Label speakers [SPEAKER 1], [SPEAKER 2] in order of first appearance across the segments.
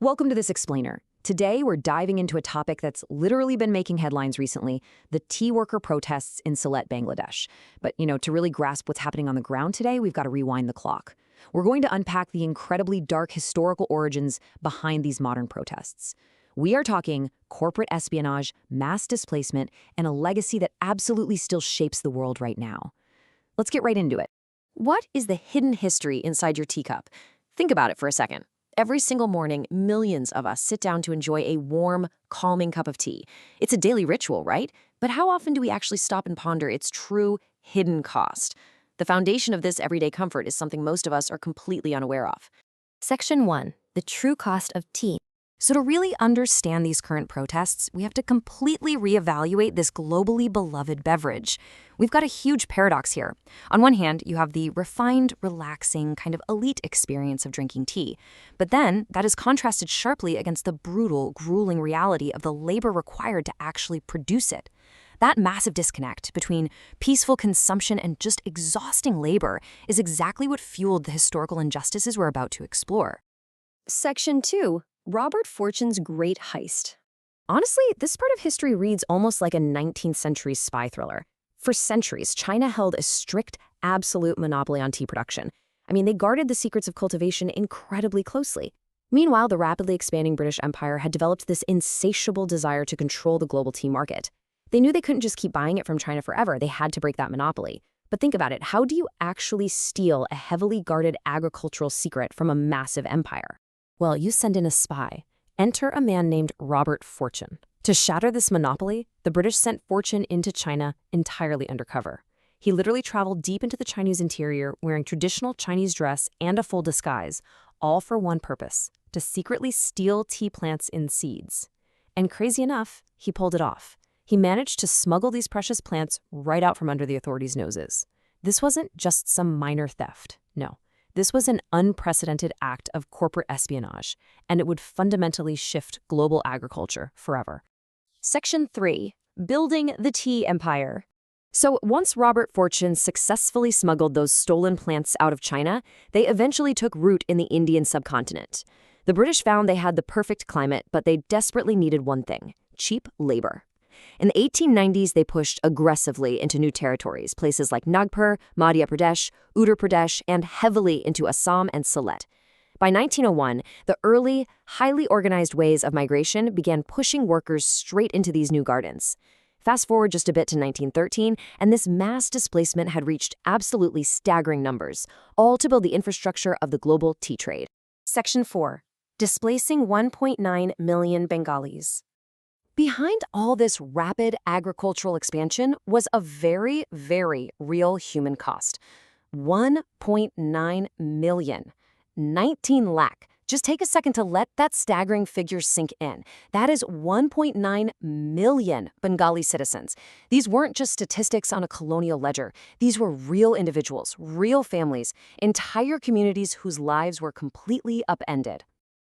[SPEAKER 1] Welcome to this explainer. Today, we're diving into a topic that's literally been making headlines recently, the tea worker protests in Sylhet, Bangladesh. But, to really grasp what's happening on the ground today, we've got to rewind the clock. We're going to unpack the incredibly dark historical origins behind these modern protests. We are talking corporate espionage, mass displacement, and a legacy that absolutely still shapes the world right now. Let's get right into it. What is the hidden history inside your teacup? Think about it for a second. Every single morning, millions of us sit down to enjoy a warm, calming cup of tea. It's a daily ritual, right? But how often do we actually stop and ponder its true, hidden cost? The foundation of this everyday comfort is something most of us are completely unaware of. Section 1. The true cost of tea. So to really understand these current protests, we have to completely reevaluate this globally beloved beverage. We've got a huge paradox here. On one hand, you have the refined, relaxing, kind of elite experience of drinking tea. But then, that is contrasted sharply against the brutal, grueling reality of the labor required to actually produce it. That massive disconnect between peaceful consumption and just exhausting labor is exactly what fueled the historical injustices we're about to explore.
[SPEAKER 2] Section 2. Robert Fortune's Great Heist.
[SPEAKER 1] Honestly, this part of history reads almost like a 19th century spy thriller. For centuries, China held a strict, absolute monopoly on tea production. They guarded the secrets of cultivation incredibly closely. Meanwhile, the rapidly expanding British Empire had developed this insatiable desire to control the global tea market. They knew they couldn't just keep buying it from China forever. They had to break that monopoly. But think about it. How do you actually steal a heavily guarded agricultural secret from a massive empire? Well, you send in a spy. Enter a man named Robert Fortune. To shatter this monopoly, the British sent Fortune into China entirely undercover. He literally traveled deep into the Chinese interior wearing traditional Chinese dress and a full disguise, all for one purpose: to secretly steal tea plants in seeds. And crazy enough, he pulled it off. He managed to smuggle these precious plants right out from under the authorities' noses. This wasn't just some minor theft. No. This was an unprecedented act of corporate espionage, and it would fundamentally shift global agriculture forever.
[SPEAKER 2] Section 3. Building the Tea Empire.
[SPEAKER 1] So once Robert Fortune successfully smuggled those stolen plants out of China, they eventually took root in the Indian subcontinent. The British found they had the perfect climate, but they desperately needed one thing: cheap labor. In the 1890s, they pushed aggressively into new territories, places like Nagpur, Madhya Pradesh, Uttar Pradesh, and heavily into Assam and Sylhet. By 1901, the early, highly organized waves of migration began pushing workers straight into these new gardens. Fast forward just a bit to 1913, and this mass displacement had reached absolutely staggering numbers, all to build the infrastructure of the global tea trade.
[SPEAKER 2] Section 4. Displacing 1.9 million Bengalis.
[SPEAKER 1] Behind all this rapid agricultural expansion was a very, very real human cost. 1.9 million. 19 lakh. Just take a second to let that staggering figure sink in. That is 1.9 million Bengali citizens. These weren't just statistics on a colonial ledger. These were real individuals, real families, entire communities whose lives were completely upended.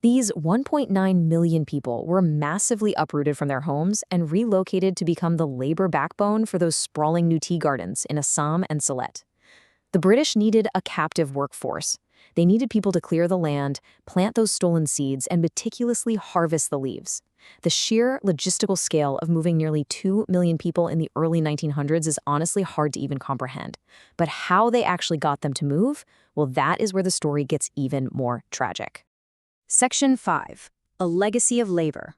[SPEAKER 1] These 1.9 million people were massively uprooted from their homes and relocated to become the labor backbone for those sprawling new tea gardens in Assam and Sylhet. The British needed a captive workforce. They needed people to clear the land, plant those stolen seeds, and meticulously harvest the leaves. The sheer logistical scale of moving nearly 2 million people in the early 1900s is honestly hard to even comprehend. But how they actually got them to move, well, that is where the story gets even more tragic.
[SPEAKER 2] Section 5. A Legacy of Labor.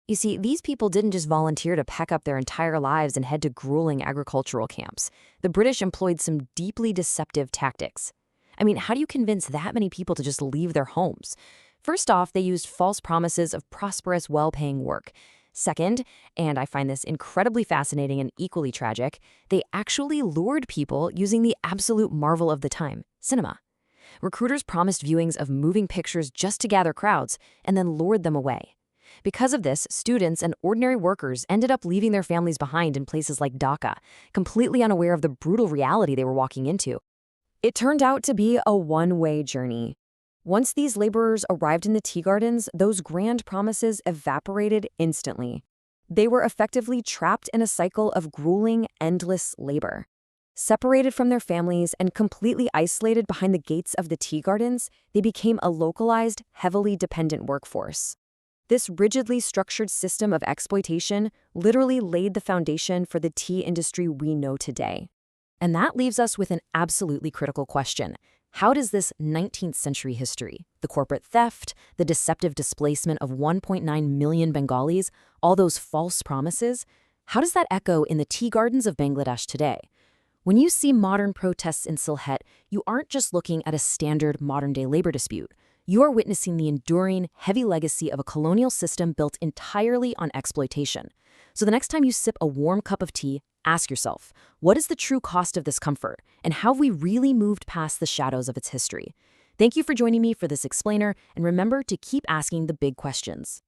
[SPEAKER 1] You see, these people didn't just volunteer to pack up their entire lives and head to grueling agricultural camps. The British employed some deeply deceptive tactics. How do you convince that many people to just leave their homes? First off, they used false promises of prosperous, well-paying work. Second, and I find this incredibly fascinating and equally tragic, they actually lured people using the absolute marvel of the time: cinema. Recruiters promised viewings of moving pictures just to gather crowds, and then lured them away. Because of this, students and ordinary workers ended up leaving their families behind in places like Dhaka, completely unaware of the brutal reality they were walking into. It turned out to be a one-way journey. Once these laborers arrived in the tea gardens, those grand promises evaporated instantly. They were effectively trapped in a cycle of grueling, endless labor.
[SPEAKER 2] Separated from their families and completely isolated behind the gates of the tea gardens, they became a localized, heavily dependent workforce. This rigidly structured system of exploitation literally laid the foundation for the tea industry we know today. And that leaves us with an absolutely critical question. How does this 19th century history, the corporate theft, the deceptive displacement of 1.9 million Bengalis, all those false promises, how does that echo in the tea gardens of Bangladesh today? When you see modern protests in Sylhet, you aren't just looking at a standard modern-day labor dispute. You are witnessing the enduring, heavy legacy of a colonial system built entirely on exploitation. So the next time you sip a warm cup of tea, ask yourself, what is the true cost of this comfort, and how have we really moved past the shadows of its history? Thank you for joining me for this explainer, and remember to keep asking the big questions.